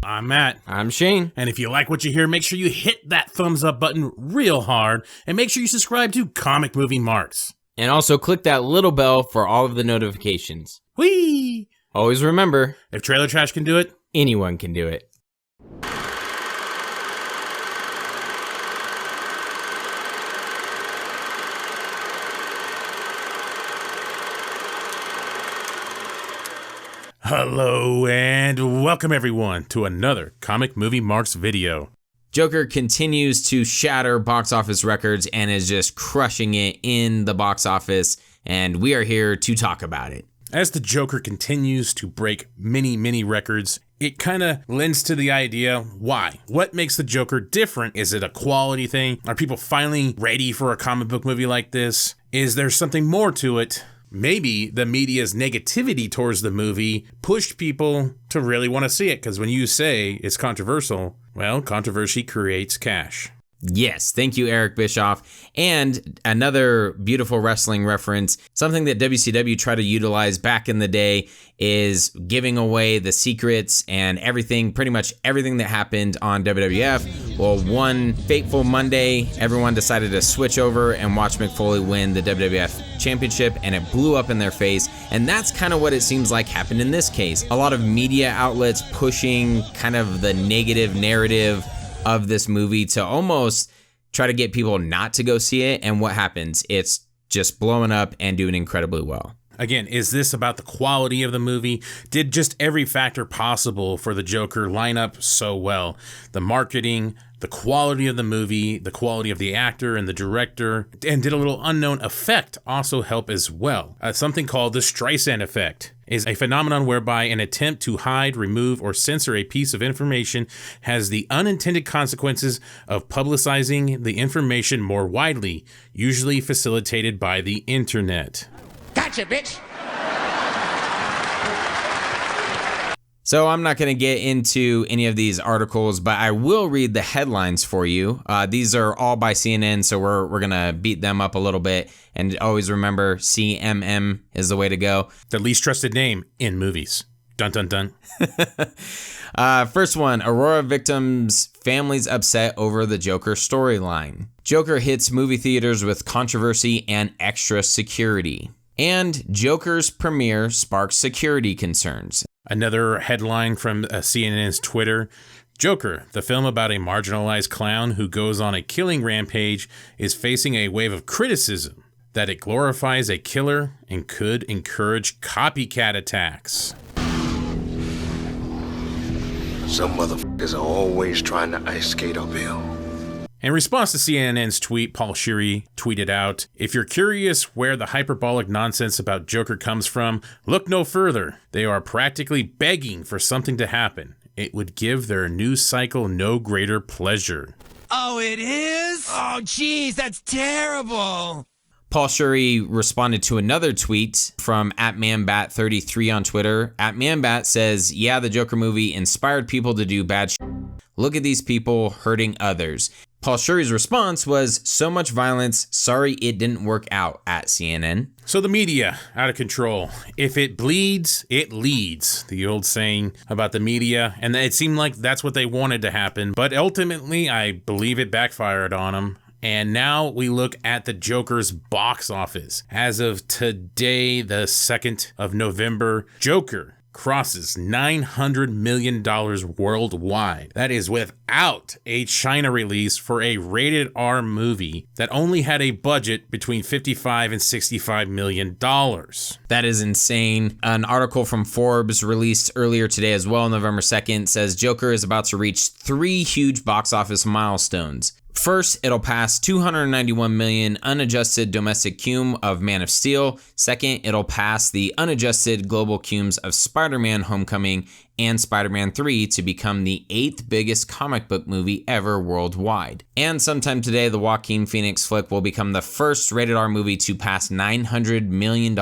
I'm Matt. I'm Shane. And if you like what you hear, make sure you hit that thumbs up button real hard and make sure you subscribe to Comic Movie Marks. And also click that little bell for all of the notifications. Whee! Always remember, If Trailer Trash can do it, anyone can do it. hello and welcome everyone to another Comic Movie Marks video. Joker continues to shatter box office records and is just crushing it in the box office, and we are here to talk about it. As the Joker continues to break many records, it kind of lends to the idea, why? What makes the Joker different? Is it a quality thing? Are people finally ready for a comic book movie like this? Is there something more to it? Maybe the media's negativity towards the movie pushed people to really want to see it, because when you say it's controversial, well, controversy creates cash. Yes, thank you, Eric Bischoff. And another beautiful wrestling reference, something that WCW tried to utilize back in the day is giving away the secrets and everything, pretty much everything that happened on WWF. Well, one fateful Monday, everyone decided to switch over and watch Mick Foley win the WWF Championship, and it blew up in their face. And that's kind of what it seems like happened in this case. A lot of media outlets pushing kind of the negative narrative of this movie to almost try to get people not to go see it. And what happens? It's just blowing up and doing incredibly well. Again, is this about the quality of the movie? Did just every factor possible for the Joker line up so well? The marketing, the quality of the movie, the quality of the actor and the director, and did a little unknown effect also help as well? Something called the Streisand effect is a phenomenon whereby an attempt to hide, remove, or censor a piece of information has the unintended consequences of publicizing the information more widely, usually facilitated by the internet. Gotcha, bitch! So I'm not going to get into any of these articles, but I will read the headlines for you. These are all by CNN, so we're going to beat them up a little bit. And always remember, CMM is the way to go. The least trusted name in movies. Dun dun dun. First one, Aurora victims' families upset over the Joker storyline. Joker hits movie theaters with controversy and extra security. And Joker's premiere sparks security concerns. Another headline from CNN's Twitter. Joker, the film about a marginalized clown who goes on a killing rampage, is facing a wave of criticism that it glorifies a killer and could encourage copycat attacks. Some motherfuckers are always trying to ice skate uphill. In response to CNN's tweet, Paul Scheer tweeted out, "If you're curious where the hyperbolic nonsense about Joker comes from, look no further. They are practically begging for something to happen. It would give their news cycle no greater pleasure." Oh, it is? Oh, geez, that's terrible. Paul Scheer responded to another tweet from @manbat33 on Twitter. @manbat says, "Yeah, the Joker movie inspired people to do bad shit. Look at these people hurting others." Paul Scheer's response was, "So much violence. Sorry it didn't work out," at CNN. So the media, out of control. If it bleeds, it leads. The old saying about the media. And it seemed like that's what they wanted to happen. But ultimately, I believe it backfired on them. And now we look at the Joker's box office. As of today, the 2nd of November, Joker crosses $900 million worldwide. That is without a China release for a rated R movie that only had a budget between $55 and $65 million. That is insane. An article from Forbes released earlier today as well, November 2nd, says Joker is about to reach 3 huge box office milestones. First, it'll pass 291 million unadjusted domestic cume of Man of Steel. Second, it'll pass the unadjusted global cumes of Spider-Man Homecoming and Spider-Man 3 to become the 8th biggest comic book movie ever worldwide. And sometime today, the Joaquin Phoenix flick will become the first rated R movie to pass $900 million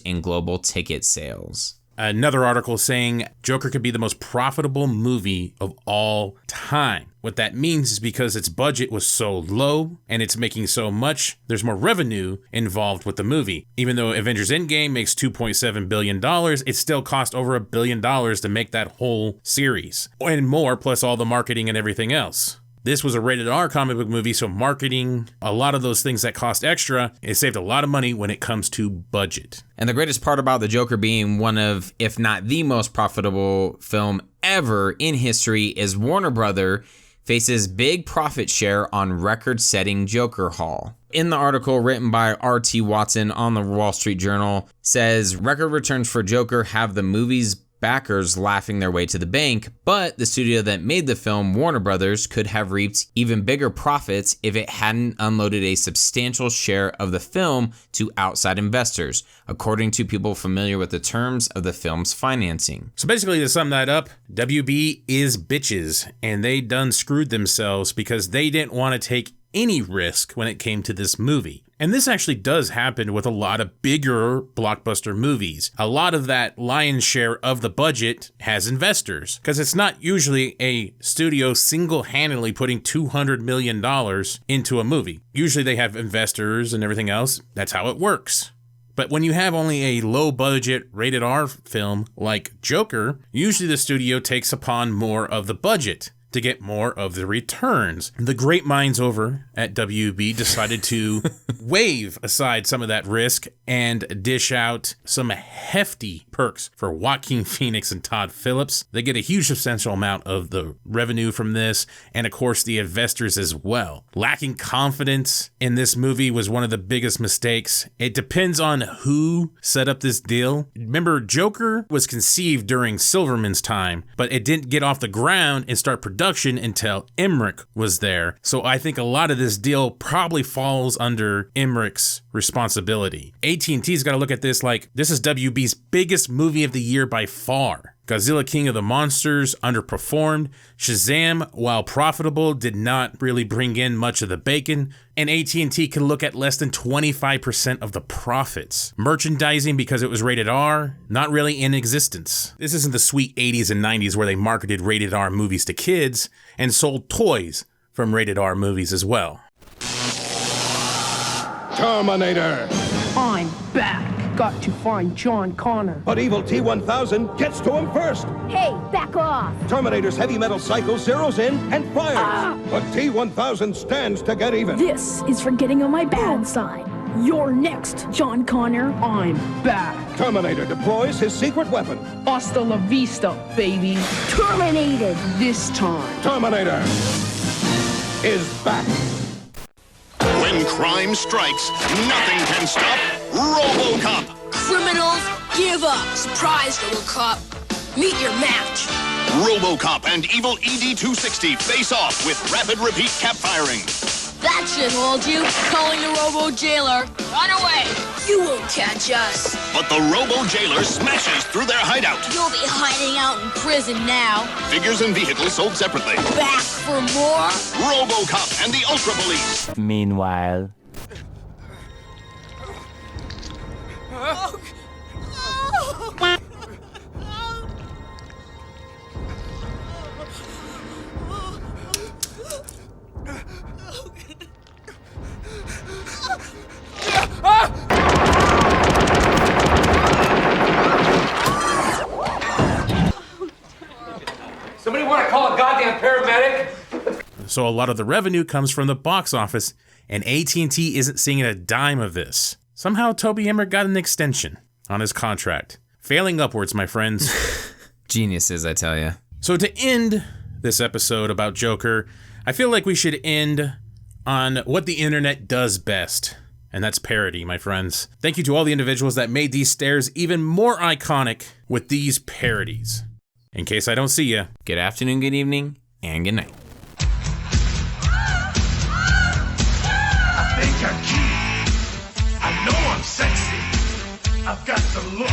in global ticket sales. another article saying Joker could be the most profitable movie of all time. What that means is because its budget was so low and it's making so much, there's more revenue involved with the movie. Even though Avengers Endgame makes $2.7 billion, it still cost over $1 billion to make that whole series. And more, plus all the marketing and everything else. This was a rated R comic book movie, so marketing, a lot of those things that cost extra, it saved a lot of money when it comes to budget. And the greatest part about The Joker being one of, if not the most profitable film ever in history, is Warner Brother faces big profit share on record-setting Joker haul. In the article written by R.T. Watson on the Wall Street Journal, says record returns for Joker have the movie's backers laughing their way to the bank, but the studio that made the film, Warner Brothers, could have reaped even bigger profits if it hadn't unloaded a substantial share of the film to outside investors, according to people familiar with the terms of the film's financing. So basically, to sum that up, WB is bitches, and they done screwed themselves because they didn't want to take any risk when it came to this movie. And this actually does happen with a lot of bigger blockbuster movies. A lot of that lion's share of the budget has investors, because it's not usually a studio single-handedly putting $200 million into a movie. Usually they have investors and everything else. That's how it works. But when you have only a low-budget rated R film like Joker, usually the studio takes upon more of the budget to get more of the returns. The great minds over at WB decided to wave aside some of that risk and dish out some hefty perks for Joaquin Phoenix and Todd Phillips. They get a huge substantial amount of the revenue from this, and of course the investors as well. Lacking confidence in this movie was one of the biggest mistakes. It depends on who set up this deal. Remember, Joker was conceived during Silverman's time, but it didn't get off the ground and start production until Emmerich was there. So I think a lot of this deal probably falls under Emmerich's responsibility. AT&T's got to look at this like this is WB's biggest movie of the year by far. Godzilla King of the Monsters underperformed. Shazam, while profitable, did not really bring in much of the bacon. And AT&T can look at less than 25% of the profits. Merchandising, because it was rated R, not really in existence. This isn't the sweet 80s and 90s where they marketed rated R movies to kids and sold toys from rated R movies as well. Terminator! I'm back. Got to find John Connor. But evil T-1000 gets to him first. Hey, back off. Terminator's heavy metal cycle zeroes in and fires. But T-1000 stands to get even. This is for getting on my bad side. You're next, John Connor. I'm back. Terminator deploys his secret weapon. Hasta la vista, baby. Terminated. This time. Terminator is back. When crime strikes, nothing can stop RoboCop. Criminals, give up. Surprise, RoboCop. Meet your match. RoboCop and evil ED-260 face off with rapid repeat cap firing. That should hold you. Calling the Robo-Jailer. Run away. You won't catch us. But the Robo-Jailer smashes through their hideout. You'll be hiding out in prison now. Figures and vehicles sold separately. Back for more? RoboCop and the Ultra Police. Meanwhile... Somebody want to call a goddamn paramedic? So a lot of the revenue comes from the box office, and AT&T isn't seeing a dime of this. Somehow Toby Emmerich got an extension on his contract. Failing upwards, my friends. Geniuses, I tell you. So to end this episode about Joker, I feel like we should end on what the internet does best. And that's parody, my friends. Thank you to all the individuals that made these stairs even more iconic with these parodies. In case I don't see you, good afternoon, good evening, and good night. I think I'm cute. I know I'm sexy. I've got the look.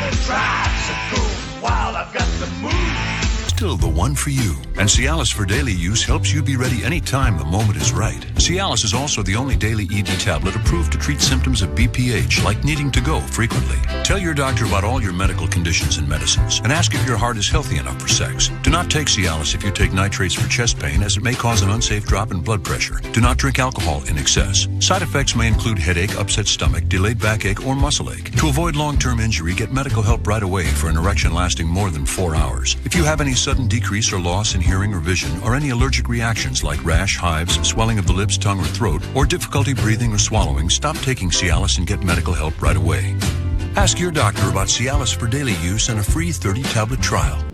The drive so cool. Wild, I've got the move. still the one for you. And Cialis for daily use helps you be ready anytime the moment is right. Cialis is also the only daily ED tablet approved to treat symptoms of BPH, like needing to go frequently. Tell your doctor about all your medical conditions and medicines, and ask if your heart is healthy enough for sex. Do not take Cialis if you take nitrates for chest pain, as it may cause an unsafe drop in blood pressure. Do not drink alcohol in excess. Side effects may include headache, upset stomach, delayed backache, or muscle ache. To avoid long-term injury, get medical help right away for an erection lasting more than 4 hours. If you have any sudden decrease or loss in hearing or vision, or any allergic reactions like rash, hives, swelling of the lips, tongue, or throat, or difficulty breathing or swallowing, stop taking Cialis and get medical help right away. Ask your doctor about Cialis for daily use and a free 30-tablet trial.